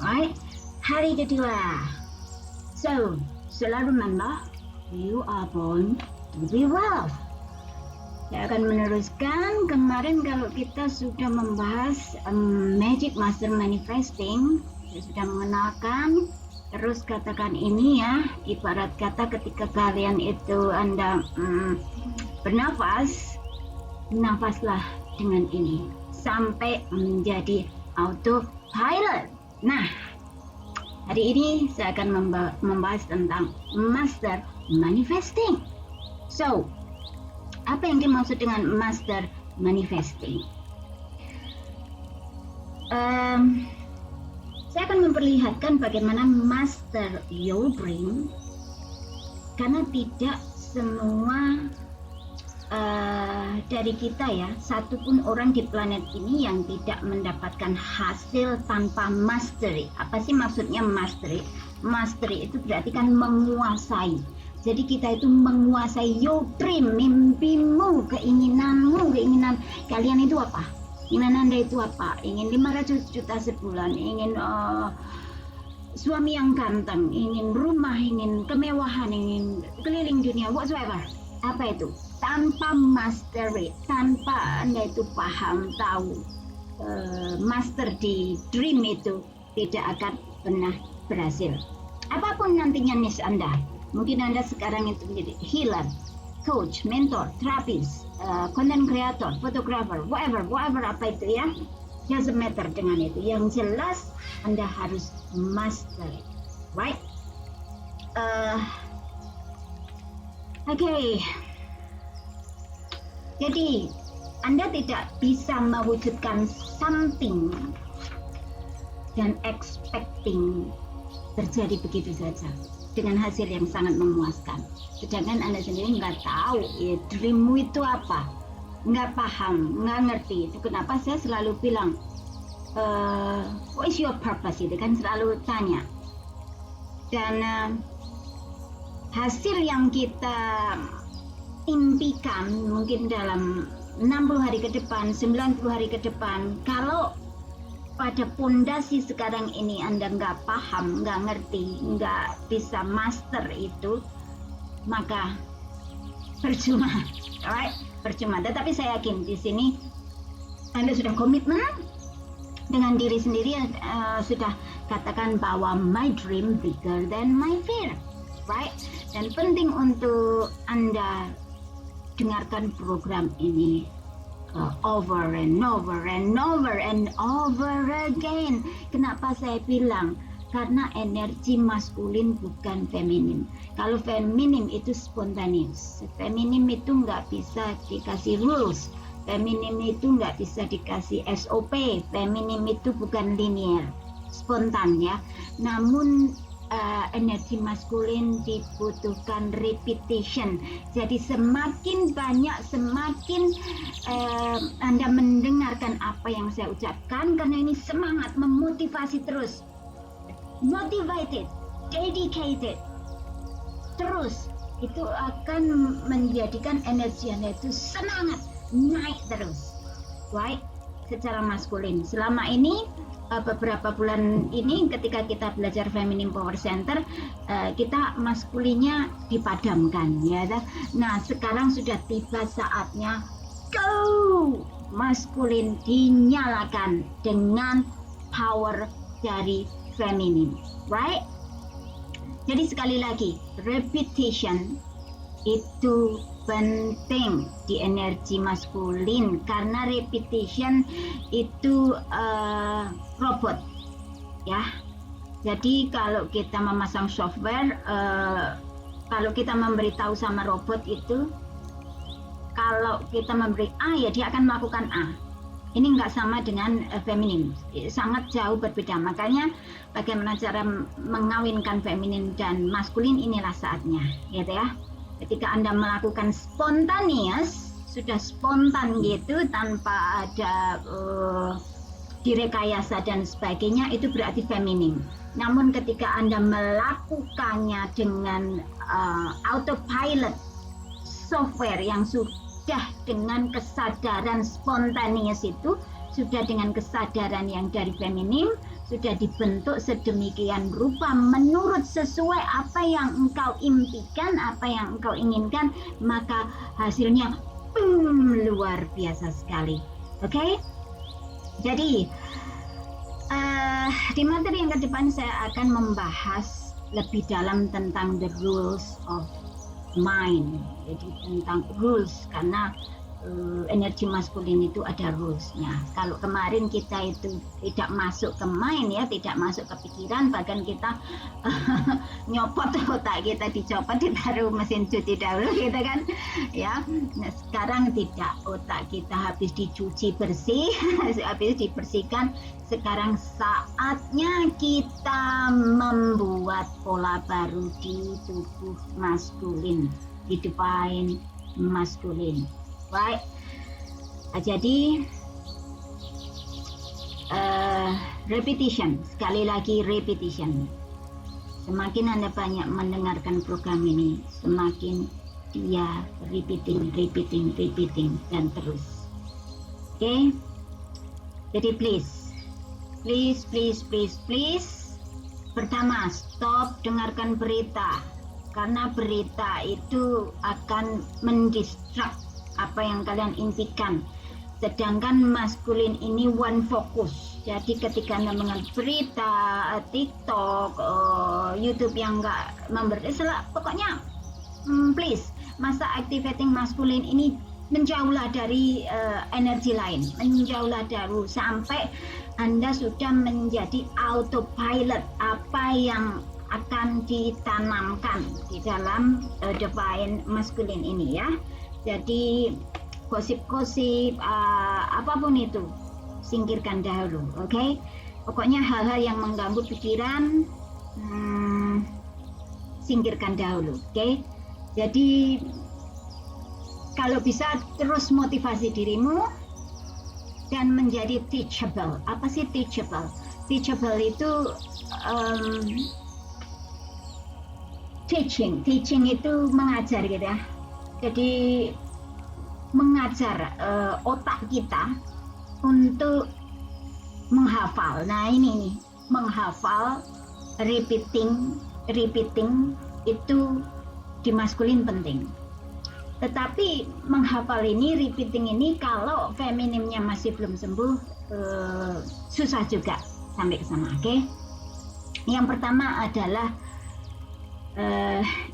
Right? Hari kedua. So, selalu remember, you are born to be wealth. Saya akan meneruskan. Kemarin kalau kita sudah membahas Magic Master Manifesting, saya sudah mengenalkan. Terus katakan ini ya, ibarat kata ketika kalian itu Anda bernafas, nafaslah dengan ini sampai menjadi autopilot. Nah, hari ini saya akan membahas tentang Master Manifesting. So, apa yang dimaksud dengan Master Manifesting? Saya akan memperlihatkan bagaimana master your brain, karena tidak semua dari kita ya, satupun orang di planet ini yang tidak mendapatkan hasil tanpa mastery. Apa sih maksudnya mastery? Mastery itu berarti kan menguasai. Jadi kita itu menguasai your dream, mimpimu, keinginanmu, keinginan kalian itu apa? Keinginan Anda itu apa? Ingin 500 juta sebulan, ingin suami yang ganteng, ingin rumah, ingin kemewahan, ingin keliling dunia, whatsoever. Apa itu? Tanpa mastery, tanpa Anda itu paham, tahu, master di dream itu tidak akan pernah berhasil. Apapun nantinya niche Anda, mungkin Anda sekarang itu menjadi healer, coach, mentor, terapis, content creator, photographer, whatever apa itu ya, doesn't matter dengan itu. Yang jelas Anda harus master it, right? Okay. Jadi Anda tidak bisa mewujudkan something dan expecting terjadi begitu saja dengan hasil yang sangat memuaskan. Sedangkan Anda sendiri nggak tahu ya dreammu itu apa, nggak paham, nggak ngerti. Itu kenapa saya selalu bilang, what is your purpose? Itu kan selalu tanya. Dan hasil yang kita impikan mungkin dalam 60 hari ke depan, 90 hari ke depan, kalau pada pondasi sekarang ini Anda nggak paham, nggak ngerti, nggak bisa master itu, maka percuma, alright? Percuma. Tetapi saya yakin di sini Anda sudah komitmen dengan diri sendiri, sudah katakan bahwa my dream bigger than my fear, right? Dan penting untuk Anda dengarkan program ini over and over and over and over again. Kenapa saya bilang? Karena energi maskulin bukan feminin. Kalau feminin itu spontaneous. Feminin itu nggak bisa dikasih rules. Feminin itu nggak bisa dikasih SOP. Feminin itu bukan linear, spontan ya. Namun energi maskulin dibutuhkan repetition. Jadi semakin banyak, semakin Anda mendengarkan apa yang saya ucapkan, karena ini semangat, memotivasi terus, motivated, dedicated, terus itu akan menjadikan energi Anda itu semangat, naik terus, right? Secara maskulin. Selama ini beberapa bulan ini ketika kita belajar Feminine Power Center, kita maskulinnya dipadamkan ya. Nah, sekarang sudah tiba saatnya go, maskulin dinyalakan dengan power dari feminin, right? Jadi sekali lagi, repetition itu penting di energi maskulin, karena repetition itu robot ya. Jadi kalau kita memasang software, kalau kita memberitahu sama robot itu, kalau kita memberi A ya dia akan melakukan A. Ini nggak sama dengan feminin, sangat jauh berbeda. Makanya bagaimana cara mengawinkan feminin dan maskulin, inilah saatnya gitu ya. Ketika Anda melakukan spontaneous, sudah spontan gitu tanpa ada direkayasa dan sebagainya, itu berarti feminim. Namun ketika Anda melakukannya dengan autopilot software yang sudah dengan kesadaran spontaneous, itu sudah dengan kesadaran yang dari feminim, sudah dibentuk sedemikian rupa menurut sesuai apa yang engkau impikan, apa yang engkau inginkan, maka hasilnya luar biasa sekali. Oke? Jadi di materi yang ke depan saya akan membahas lebih dalam tentang the rules of mind. Jadi tentang rules, karena energi maskulin itu ada rules-nya. Kalau kemarin kita itu tidak masuk ke mind ya, tidak masuk ke pikiran, bahkan kita nyopot otak kita, dicopot, ditaruh mesin cuci dahulu gitu kan ya. Nah, sekarang tidak, otak kita habis dicuci bersih, habis dibersihkan. Sekarang saatnya kita membuat pola baru di tubuh maskulin, di divine maskulin. Right. Jadi repetition, sekali lagi repetition. Semakin Anda banyak mendengarkan program ini, semakin dia repeating dan terus. Oke? Jadi please. Pertama, stop dengarkan berita, karena berita itu akan mendistract apa yang kalian impikan. Sedangkan maskulin ini one focus. Jadi ketika Anda mendengar berita, TikTok, YouTube yang enggak memberi, pokoknya please, masa activating maskulin ini menjauhlah dari energi lain, menjauhlah dari, sampai Anda sudah menjadi autopilot apa yang akan ditanamkan di dalam divine maskulin ini ya. Jadi gosip-gosip apapun itu singkirkan dahulu, oke? Pokoknya hal-hal yang mengganggu pikiran singkirkan dahulu, oke? Jadi kalau bisa terus motivasi dirimu dan menjadi teachable. Apa sih teachable? Teachable itu teaching itu mengajar gitu ya. Jadi mengajar otak kita untuk menghafal. Nah ini nih, menghafal, repeating itu di maskulin penting. Tetapi menghafal ini, repeating ini, kalau feminimnya masih belum sembuh, susah juga sampai ke sana, oke? Yang pertama adalah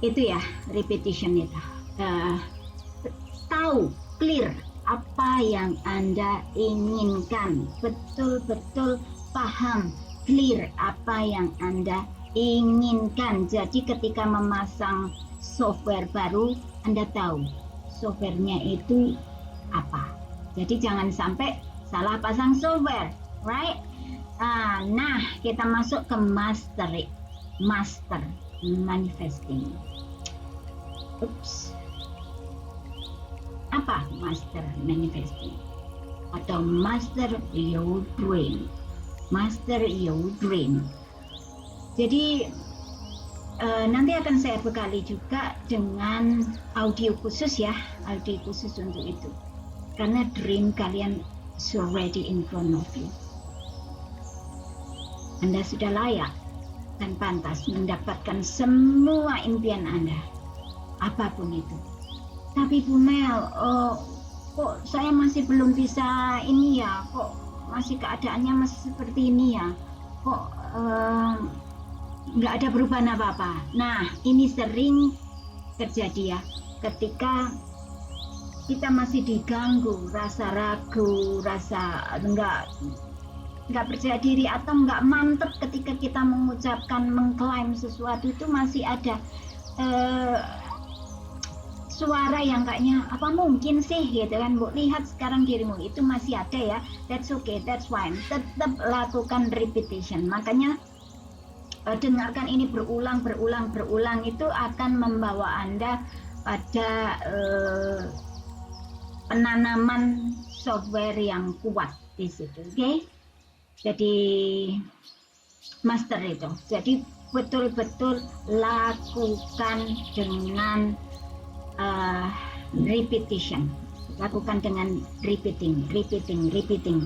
itu ya, repetition itu. Tahu, clear apa yang Anda inginkan, betul-betul paham, clear apa yang Anda inginkan. Jadi ketika memasang software baru, Anda tahu softwarenya itu apa. Jadi jangan sampai salah pasang software, right? Nah, kita masuk ke master manifesting. Apa master manifesting? Atau master your dream. Jadi nanti akan saya bekali juga dengan audio khusus ya, audio khusus untuk itu. Karena dream kalian is already in front of you. Anda sudah layak dan pantas mendapatkan semua impian Anda, apapun itu. Tapi Bu Mel, kok saya masih belum bisa ini ya, kok masih keadaannya masih seperti ini ya, kok nggak ada perubahan apa-apa. Nah, ini sering terjadi ya, ketika kita masih diganggu rasa ragu, rasa nggak percaya diri atau nggak mantep ketika kita mengucapkan, mengklaim sesuatu, itu masih ada suara yang kayaknya apa mungkin sih gitu kan. Bu, lihat sekarang dirimu itu masih ada ya, that's okay, that's fine. Tetap lakukan repetition. Makanya dengarkan ini berulang itu akan membawa Anda pada penanaman software yang kuat di situ, oke? Jadi master itu. Jadi betul-betul lakukan dengan repetition. Lakukan dengan repeating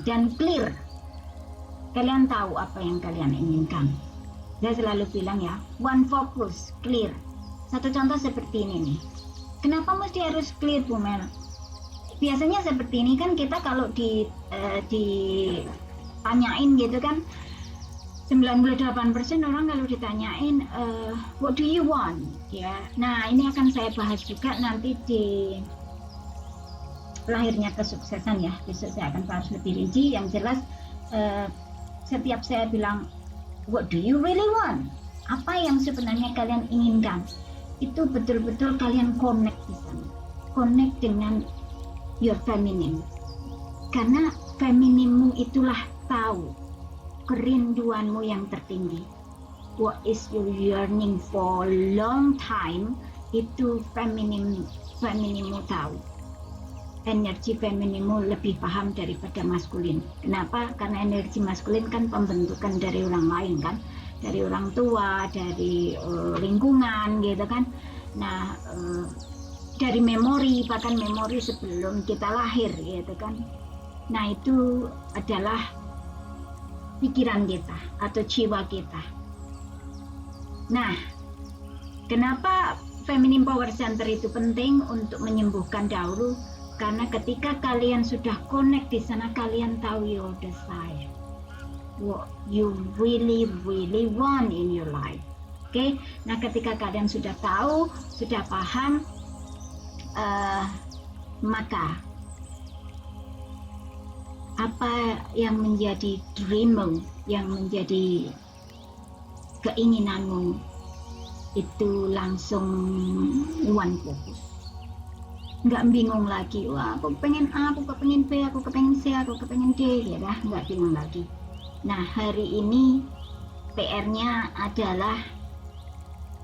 dan clear Kalian tahu apa yang kalian inginkan. Saya selalu bilang ya, one focus, clear. Satu contoh seperti ini nih. Kenapa mesti harus clear, Bu Mel? Biasanya seperti ini kan, kita kalau ditanyain gitu kan, 98% orang kalau ditanyain what do you want, ya. Nah, ini akan saya bahas juga nanti di lahirnya kesuksesan ya. Besok saya akan bahas lebih rinci. Yang jelas setiap saya bilang what do you really want, apa yang sebenarnya kalian inginkan, itu betul-betul kalian connect di sana, connect dengan your feminine, karena femininmu itulah tahu kerinduanmu yang tertinggi. What is your yearning for long time, itu femininmu tahu. Energi femininmu lebih paham daripada maskulin. Kenapa? Karena energi maskulin kan pembentukan dari orang lain kan, dari orang tua, dari lingkungan gitu kan. Nah, dari memori, bahkan memori sebelum kita lahir gitu kan. Nah, itu adalah pikiran kita atau jiwa kita. Nah, kenapa Feminine Power Center itu penting untuk menyembuhkan dahulu? Karena ketika kalian sudah connect di sana, kalian tahu your desire, what you really want in your life. Oke, nah ketika kalian sudah tahu, sudah paham, maka apa yang menjadi dreammu, yang menjadi keinginanmu, itu langsung one focus. Nggak bingung lagi, wah aku pengen A, aku kepengen B, aku kepengen C, aku kepengen D, ya dah, nggak bingung lagi. Nah, hari ini PR-nya adalah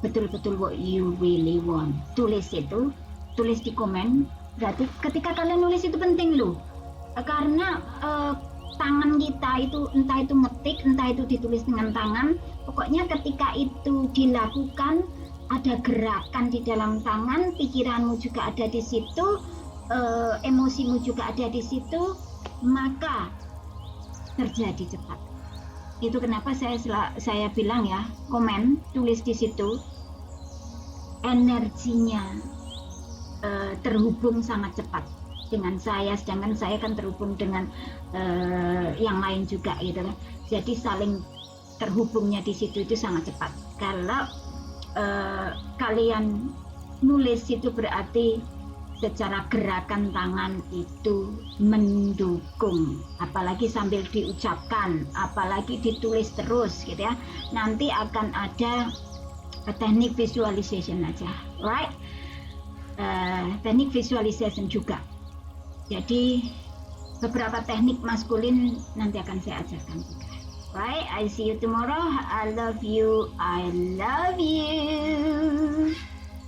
betul-betul what you really want. Tulis itu, tulis di komen. Berarti ketika kalian nulis itu penting loh, karena tangan kita itu, entah itu ngetik, entah itu ditulis dengan tangan, pokoknya ketika itu dilakukan, ada gerakan di dalam tangan, pikiranmu juga ada di situ, emosimu juga ada di situ, maka terjadi cepat. Itu kenapa saya bilang ya, komen, tulis di situ, energinya terhubung sangat cepat dengan saya, sedangkan saya kan terhubung dengan yang lain juga gitu kan. Jadi saling terhubungnya di situ itu sangat cepat. Kalau kalian nulis itu berarti secara gerakan tangan itu mendukung, apalagi sambil diucapkan, apalagi ditulis terus gitu ya. Nanti akan ada teknik visualization aja, right? Teknik visualization juga. Jadi beberapa teknik maskulin nanti akan saya ajarkan juga. Right, I see you tomorrow. I love you. I love you.